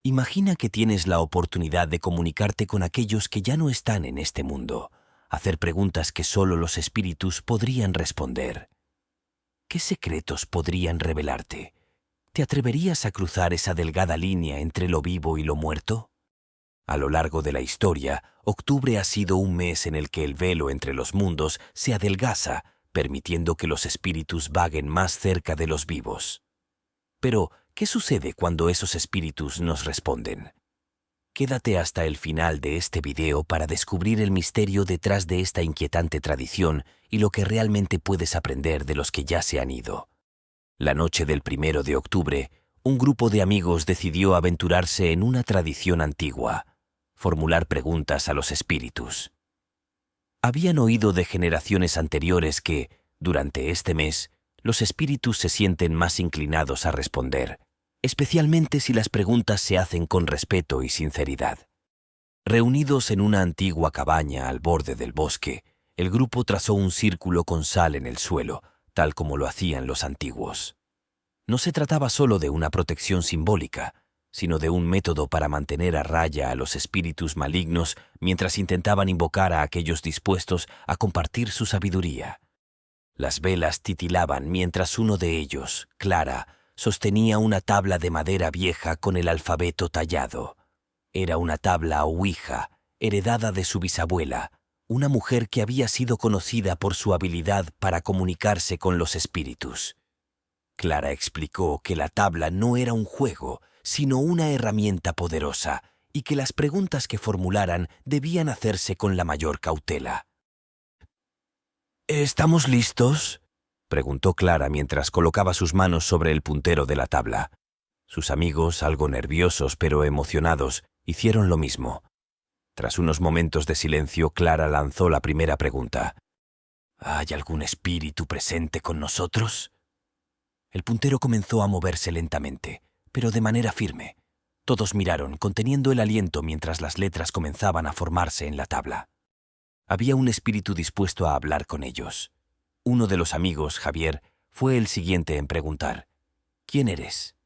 Imagina que tienes la oportunidad de comunicarte con aquellos que ya no están en este mundo, hacer preguntas que solo los espíritus podrían responder. ¿Qué secretos podrían revelarte? ¿Te atreverías a cruzar esa delgada línea entre lo vivo y lo muerto? A lo largo de la historia, octubre ha sido un mes en el que el velo entre los mundos se adelgaza, permitiendo que los espíritus vaguen más cerca de los vivos. Pero, ¿qué sucede cuando esos espíritus nos responden? Quédate hasta el final de este video para descubrir el misterio detrás de esta inquietante tradición y lo que realmente puedes aprender de los que ya se han ido. La noche del 1 de octubre, un grupo de amigos decidió aventurarse en una tradición antigua: formular preguntas a los espíritus. Habían oído de generaciones anteriores que, durante este mes, los espíritus se sienten más inclinados a responder, especialmente si las preguntas se hacen con respeto y sinceridad. Reunidos en una antigua cabaña al borde del bosque, el grupo trazó un círculo con sal en el suelo, tal como lo hacían los antiguos. No se trataba solo de una protección simbólica, sino de un método para mantener a raya a los espíritus malignos mientras intentaban invocar a aquellos dispuestos a compartir su sabiduría. Las velas titilaban mientras uno de ellos, Clara, sostenía una tabla de madera vieja con el alfabeto tallado. Era una tabla ouija, heredada de su bisabuela, una mujer que había sido conocida por su habilidad para comunicarse con los espíritus. Clara explicó que la tabla no era un juego, sino una herramienta poderosa, y que las preguntas que formularan debían hacerse con la mayor cautela. ¿Estamos listos?, preguntó Clara mientras colocaba sus manos sobre el puntero de la tabla. Sus amigos, algo nerviosos pero emocionados, hicieron lo mismo. Tras unos momentos de silencio, Clara lanzó la primera pregunta. ¿Hay algún espíritu presente con nosotros? El puntero comenzó a moverse lentamente, pero de manera firme. Todos miraron, conteniendo el aliento mientras las letras comenzaban a formarse en la tabla. Había un espíritu dispuesto a hablar con ellos. Uno de los amigos, Javier, fue el siguiente en preguntar: ¿Quién eres?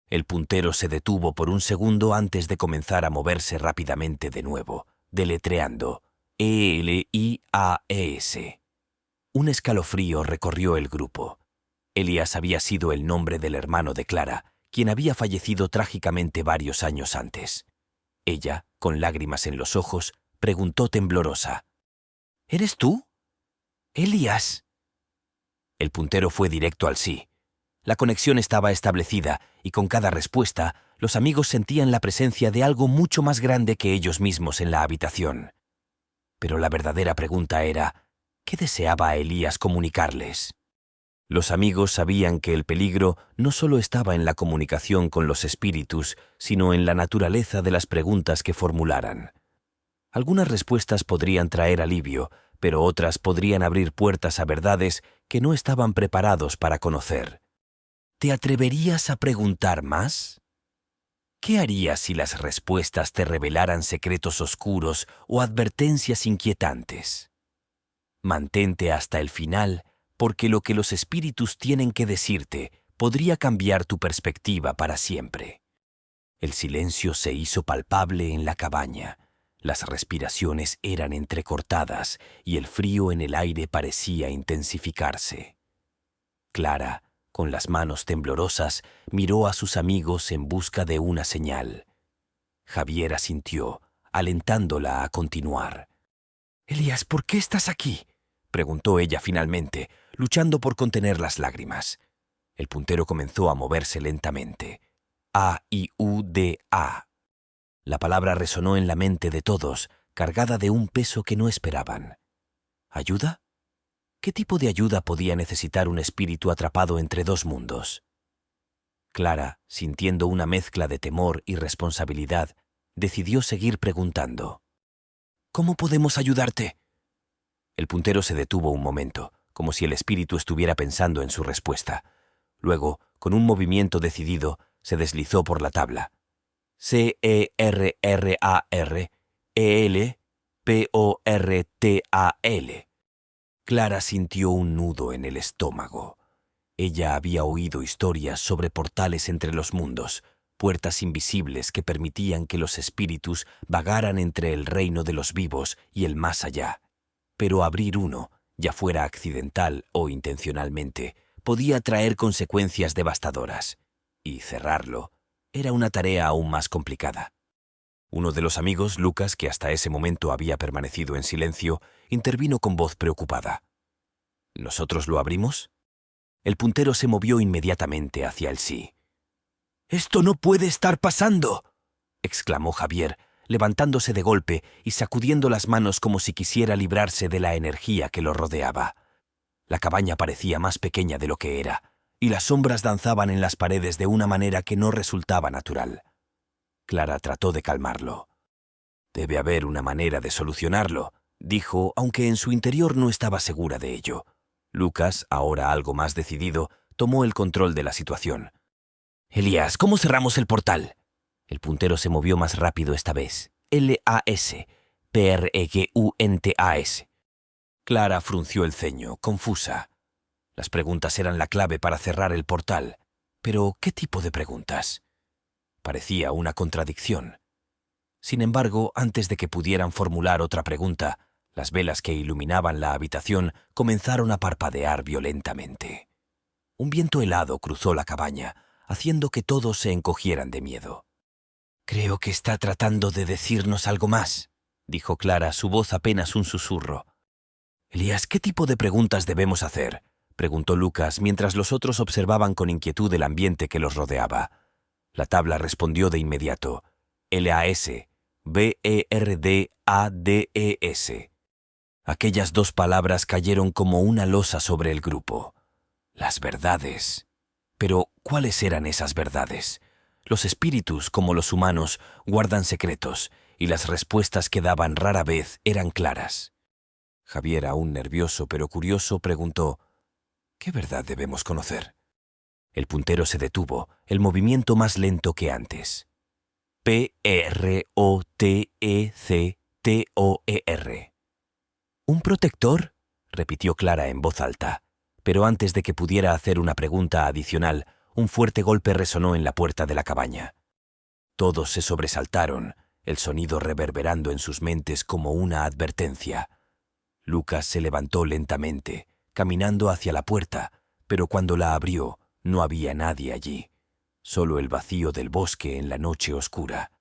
El puntero se detuvo por un segundo antes de comenzar a moverse rápidamente de nuevo, deletreando E-L-I-A-E-S. Un escalofrío recorrió el grupo. Elías había sido el nombre del hermano de Clara, quien había fallecido trágicamente varios años antes. Ella, con lágrimas en los ojos, preguntó temblorosa: ¿Eres tú? Elías. El puntero fue directo al sí. La conexión estaba establecida y con cada respuesta, los amigos sentían la presencia de algo mucho más grande que ellos mismos en la habitación. Pero la verdadera pregunta era: ¿qué deseaba Elías comunicarles? Los amigos sabían que el peligro no solo estaba en la comunicación con los espíritus, sino en la naturaleza de las preguntas que formularan. Algunas respuestas podrían traer alivio, pero otras podrían abrir puertas a verdades que no estaban preparados para conocer. ¿Te atreverías a preguntar más? ¿Qué harías si las respuestas te revelaran secretos oscuros o advertencias inquietantes? Mantente hasta el final, porque lo que los espíritus tienen que decirte podría cambiar tu perspectiva para siempre. El silencio se hizo palpable en la cabaña. Las respiraciones eran entrecortadas y el frío en el aire parecía intensificarse. Clara, con las manos temblorosas, miró a sus amigos en busca de una señal. Javier asintió, alentándola a continuar. «Elías, ¿por qué estás aquí?», preguntó ella finalmente, luchando por contener las lágrimas. El puntero comenzó a moverse lentamente. A-I-U-D-A. La palabra resonó en la mente de todos, cargada de un peso que no esperaban. ¿Ayuda? ¿Qué tipo de ayuda podía necesitar un espíritu atrapado entre dos mundos? Clara, sintiendo una mezcla de temor y responsabilidad, decidió seguir preguntando. «¿Cómo podemos ayudarte?». El puntero se detuvo un momento, como si el espíritu estuviera pensando en su respuesta. Luego, con un movimiento decidido, se deslizó por la tabla. C-E-R-R-A-R-E-L-P-O-R-T-A-L. Clara sintió un nudo en el estómago. Ella había oído historias sobre portales entre los mundos, puertas invisibles que permitían que los espíritus vagaran entre el reino de los vivos y el más allá. Pero abrir uno, ya fuera accidental o intencionalmente, podía traer consecuencias devastadoras, y cerrarlo era una tarea aún más complicada. Uno de los amigos, Lucas, que hasta ese momento había permanecido en silencio, intervino con voz preocupada. ¿Nosotros lo abrimos? El puntero se movió inmediatamente hacia el sí. «¡Esto no puede estar pasando!», exclamó Javier, levantándose de golpe y sacudiendo las manos como si quisiera librarse de la energía que lo rodeaba. La cabaña parecía más pequeña de lo que era, y las sombras danzaban en las paredes de una manera que no resultaba natural. Clara trató de calmarlo. «Debe haber una manera de solucionarlo», dijo, aunque en su interior no estaba segura de ello. Lucas, ahora algo más decidido, tomó el control de la situación. «Elías, ¿cómo cerramos el portal?». El puntero se movió más rápido esta vez. «L-A-S, P-R-E-G-U-N-T-A-S». Clara frunció el ceño, confusa. Las preguntas eran la clave para cerrar el portal. Pero, ¿qué tipo de preguntas? Parecía una contradicción. Sin embargo, antes de que pudieran formular otra pregunta, las velas que iluminaban la habitación comenzaron a parpadear violentamente. Un viento helado cruzó la cabaña, haciendo que todos se encogieran de miedo. «Creo que está tratando de decirnos algo más», dijo Clara, su voz apenas un susurro. «Elías, ¿qué tipo de preguntas debemos hacer?», preguntó Lucas mientras los otros observaban con inquietud el ambiente que los rodeaba. La tabla respondió de inmediato. «L-A-S, B-E-R-D-A-D-E-S». Aquellas dos palabras cayeron como una losa sobre el grupo. Las verdades. Pero, ¿cuáles eran esas verdades? Los espíritus, como los humanos, guardan secretos, y las respuestas que daban rara vez eran claras. Javier, aún nervioso pero curioso, preguntó: «¿Qué verdad debemos conocer?». El puntero se detuvo, el movimiento más lento que antes. «P-R-O-T-E-C-T-O-E-R». «¿Un protector?», repitió Clara en voz alta. Pero antes de que pudiera hacer una pregunta adicional, un fuerte golpe resonó en la puerta de la cabaña. Todos se sobresaltaron, el sonido reverberando en sus mentes como una advertencia. Lucas se levantó lentamente, caminando hacia la puerta, pero cuando la abrió, no había nadie allí, solo el vacío del bosque en la noche oscura.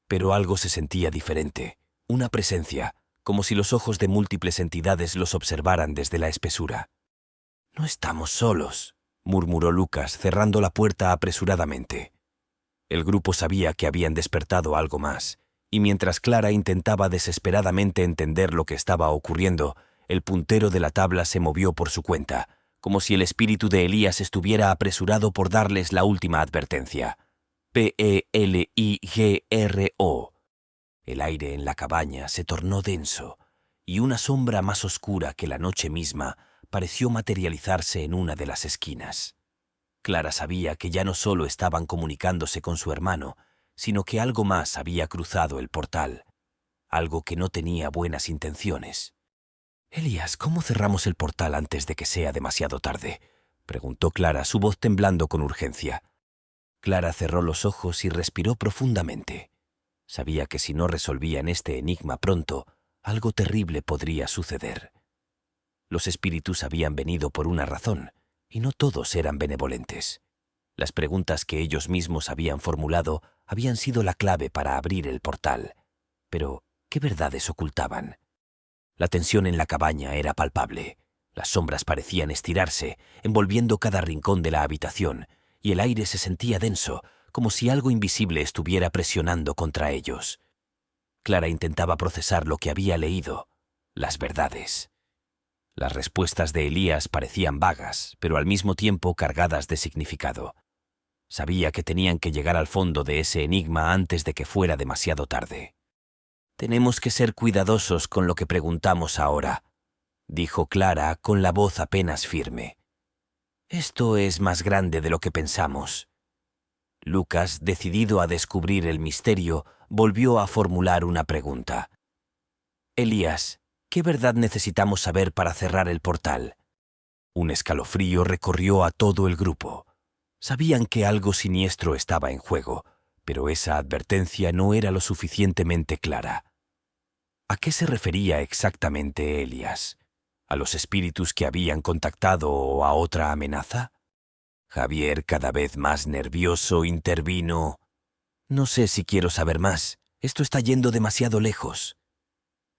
Pero algo se sentía diferente, una presencia, como si los ojos de múltiples entidades los observaran desde la espesura. «No estamos solos», murmuró Lucas, cerrando la puerta apresuradamente. El grupo sabía que habían despertado algo más, y mientras Clara intentaba desesperadamente entender lo que estaba ocurriendo, el puntero de la tabla se movió por su cuenta, como si el espíritu de Elías estuviera apresurado por darles la última advertencia. P-E-L-I-G-R-O. El aire en la cabaña se tornó denso, y una sombra más oscura que la noche misma pareció materializarse en una de las esquinas. Clara sabía que ya no solo estaban comunicándose con su hermano, sino que algo más había cruzado el portal, algo que no tenía buenas intenciones. «Elías, ¿cómo cerramos el portal antes de que sea demasiado tarde?», preguntó Clara, su voz temblando con urgencia. Clara cerró los ojos y respiró profundamente. Sabía que si no resolvían este enigma pronto, algo terrible podría suceder. Los espíritus habían venido por una razón, y no todos eran benevolentes. Las preguntas que ellos mismos habían formulado habían sido la clave para abrir el portal. Pero, ¿qué verdades ocultaban? La tensión en la cabaña era palpable. Las sombras parecían estirarse, envolviendo cada rincón de la habitación, y el aire se sentía denso, como si algo invisible estuviera presionando contra ellos. Clara intentaba procesar lo que había leído, las verdades. Las respuestas de Elías parecían vagas, pero al mismo tiempo cargadas de significado. Sabía que tenían que llegar al fondo de ese enigma antes de que fuera demasiado tarde. «Tenemos que ser cuidadosos con lo que preguntamos ahora», dijo Clara con la voz apenas firme. «Esto es más grande de lo que pensamos». Lucas, decidido a descubrir el misterio, volvió a formular una pregunta. «Elías, ¿qué verdad necesitamos saber para cerrar el portal?». Un escalofrío recorrió a todo el grupo. Sabían que algo siniestro estaba en juego, pero esa advertencia no era lo suficientemente clara. ¿A qué se refería exactamente Elías? ¿A los espíritus que habían contactado o a otra amenaza? Javier, cada vez más nervioso, intervino. «No sé si quiero saber más. Esto está yendo demasiado lejos».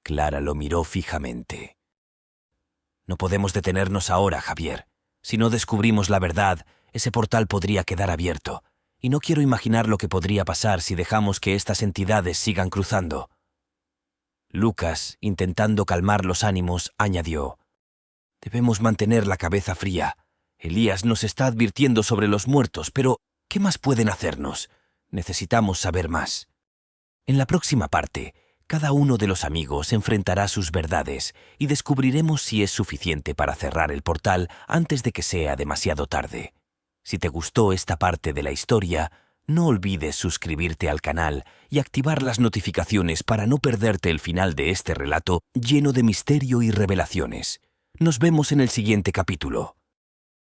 Clara lo miró fijamente. «No podemos detenernos ahora, Javier. Si no descubrimos la verdad, ese portal podría quedar abierto. Y no quiero imaginar lo que podría pasar si dejamos que estas entidades sigan cruzando». Lucas, intentando calmar los ánimos, añadió: «Debemos mantener la cabeza fría. Elías nos está advirtiendo sobre los muertos, pero ¿qué más pueden hacernos? Necesitamos saber más». En la próxima parte, cada uno de los amigos enfrentará sus verdades y descubriremos si es suficiente para cerrar el portal antes de que sea demasiado tarde. Si te gustó esta parte de la historia, no olvides suscribirte al canal y activar las notificaciones para no perderte el final de este relato lleno de misterio y revelaciones. Nos vemos en el siguiente capítulo.